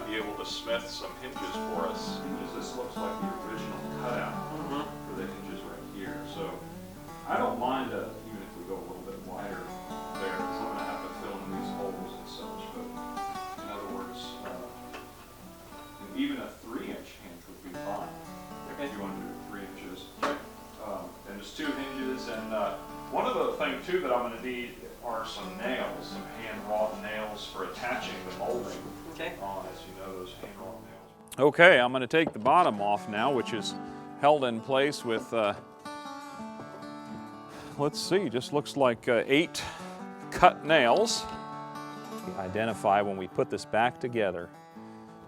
be able to smith some hinges for us, because this looks like the original cutout for the hinges right here. So I don't mind even if we go a little bit wider there, because I'm going to have to fill in these holes and such. But in other words, even a 3-inch hinge would be fine. If you want to do 3 inches. And there's 2 hinges, and one of the things too that I'm going to need are some nails, some hand-wrought nails for attaching the molding on, as you know, those hand-wrought nails. Okay, I'm going to take the bottom off now, which is held in place with, let's see, just looks like 8 cut nails. We identify when we put this back together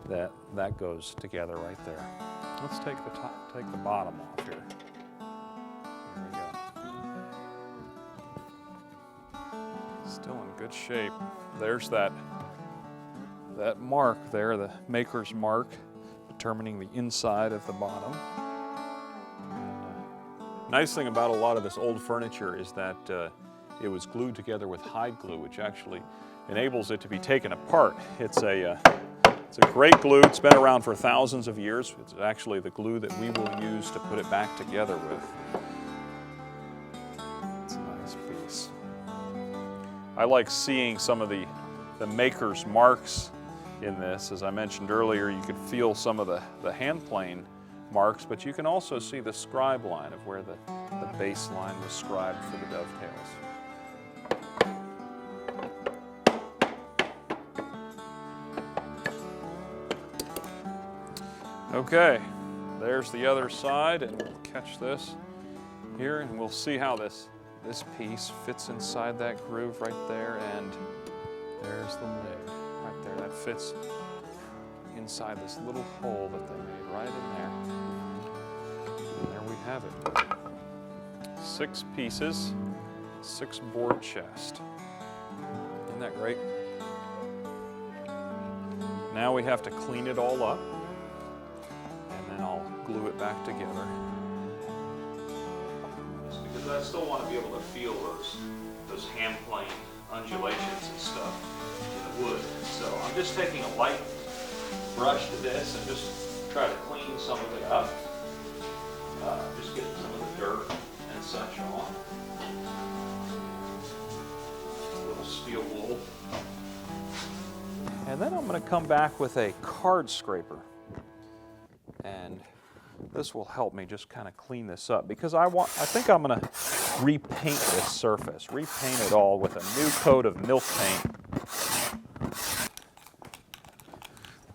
that goes together right there. Let's take the bottom off here. Here we go. Still in good shape. There's that mark there, the maker's mark, determining the inside of the bottom. Nice thing about a lot of this old furniture is that it was glued together with hide glue, which actually enables it to be taken apart. It's a great glue. It's been around for thousands of years. It's actually the glue that we will use to put it back together with. It's a nice piece. I like seeing some of the maker's marks in this. As I mentioned earlier, you could feel some of the hand plane marks, but you can also see the scribe line of where the base line was scribed for the dovetails. Okay, there's the other side, and we'll catch this here, and we'll see how this piece fits inside that groove right there, and there's the lid right there. That fits inside this little hole that they made right in there. And there we have it. 6 pieces, 6 board chest. Isn't that great? Now we have to clean it all up, and then I'll glue it back together. Just because I still want to be able to feel those hand plane undulations and stuff in the wood. So I'm just taking a light brush to this and just try to clean some of it up. Just getting some of the dirt and such on. A little steel wool. And then I'm going to come back with a card scraper. And this will help me just kind of clean this up, because I think I'm going to repaint this surface, repaint it all with a new coat of milk paint.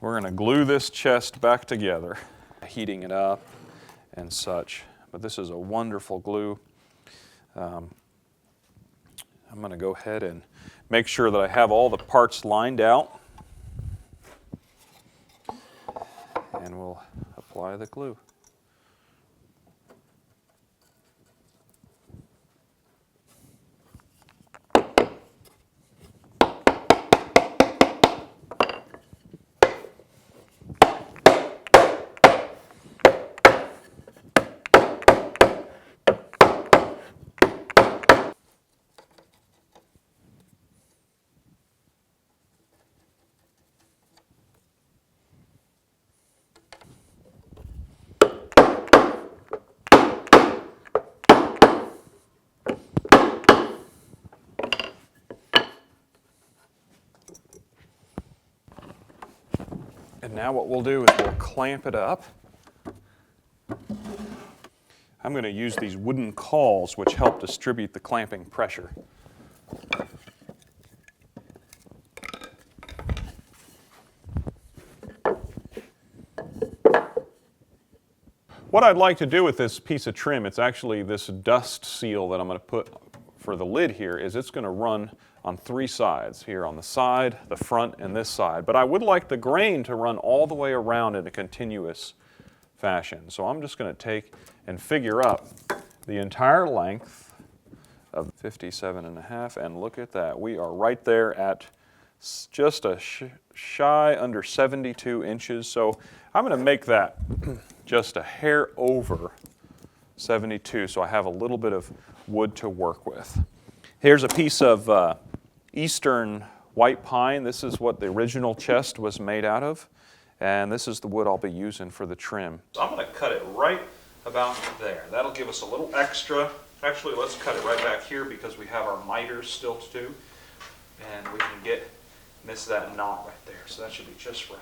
We're going to glue this chest back together, heating it up and such. But this is a wonderful glue. I'm going to go ahead and make sure that I have all the parts lined out. And we'll apply the glue. And now what we'll do is we'll clamp it up. I'm going to use these wooden cauls, which help distribute the clamping pressure. What I'd like to do with this piece of trim, it's actually this dust seal that I'm going to put for the lid here, is it's going to run on 3 sides, here on the side, the front, and this side. But I would like the grain to run all the way around in a continuous fashion. So I'm just going to take and figure up the entire length of 57.5, and look at that. We are right there at just a shy under 72 inches. So I'm going to make that just a hair over 72, so I have a little bit of wood to work with. Here's a piece of eastern white pine. This is what the original chest was made out of. and this is the wood I'll be using for the trim. So I'm going to cut it right about there. That'll give us a little extra. Actually, let's cut it right back here because we have our miters still to do, and we can miss that knot right there. So that should be just right.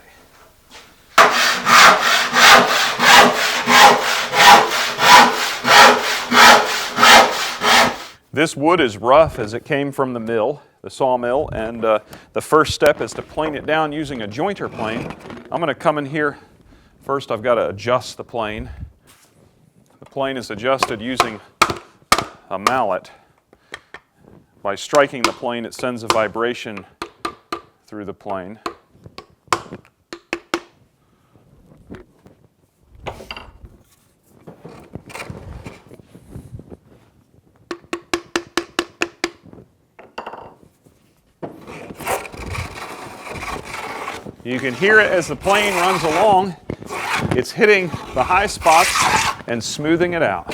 This wood is rough as it came from the mill, the sawmill, and the first step is to plane it down using a jointer plane. I'm going to come in here. First, I've got to adjust the plane. The plane is adjusted using a mallet. By striking the plane, it sends a vibration through the plane. You can hear it as the plane runs along. It's hitting the high spots and smoothing it out.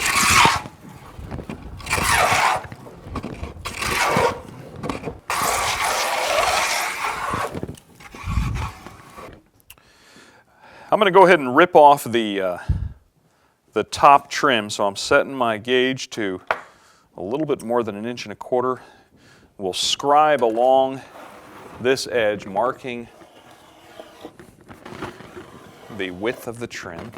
I'm going to go ahead and rip off the top trim, so I'm setting my gauge to a little bit more than 1.25 inches. We'll scribe along this edge, marking the width of the trim.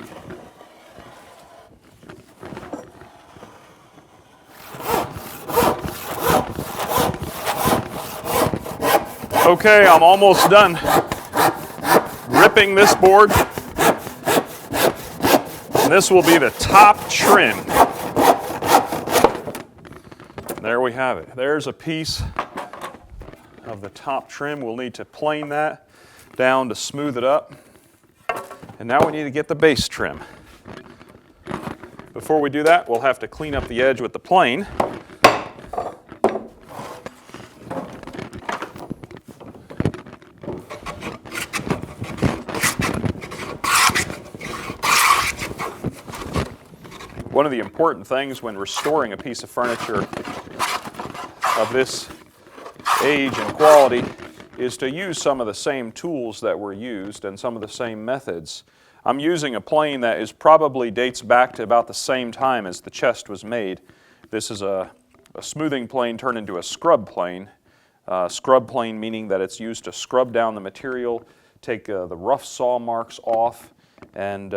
Okay, I'm almost done ripping this board. And this will be the top trim. There we have it. There's a piece of the top trim. We'll need to plane that down to smooth it up. And now we need to get the base trim. Before we do that, we'll have to clean up the edge with the plane. One of the important things when restoring a piece of furniture of this age and quality is to use some of the same tools that were used and some of the same methods. I'm using a plane that is probably dates back to about the same time as the chest was made. This is a smoothing plane turned into a scrub plane. Scrub plane meaning that it's used to scrub down the material, take the rough saw marks off, and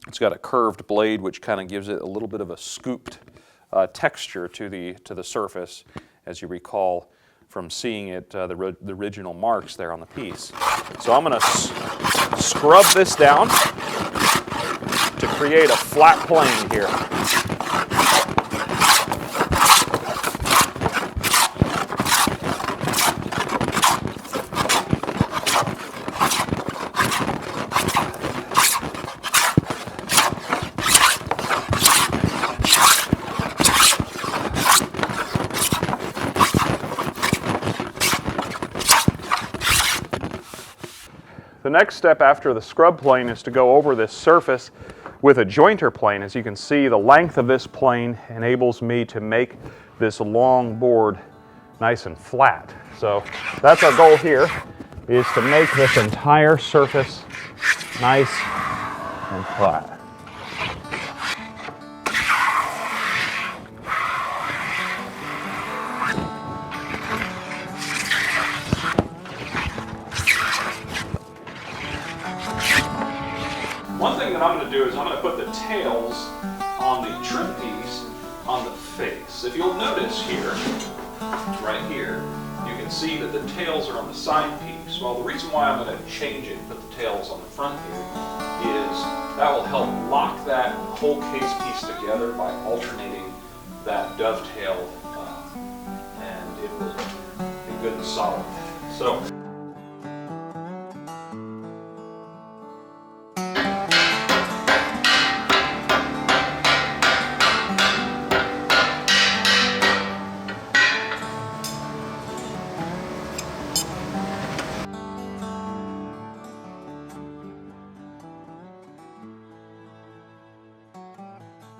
it's got a curved blade which kind of gives it a little bit of a scooped texture to the surface, as you recall from seeing it, the original marks there on the piece. So I'm going to scrub this down to create a flat plane here. The next step after the scrub plane is to go over this surface with a jointer plane. As you can see, the length of this plane enables me to make this long board nice and flat. So that's our goal here, is to make this entire surface nice and flat. One thing that I'm going to do is I'm going to put the tails on the trim piece on the face. If you'll notice here, right here, you can see that the tails are on the side piece. Well, the reason why I'm going to change it and put the tails on the front here is that will help lock that whole case piece together by alternating that dovetail, and it will be good and solid. So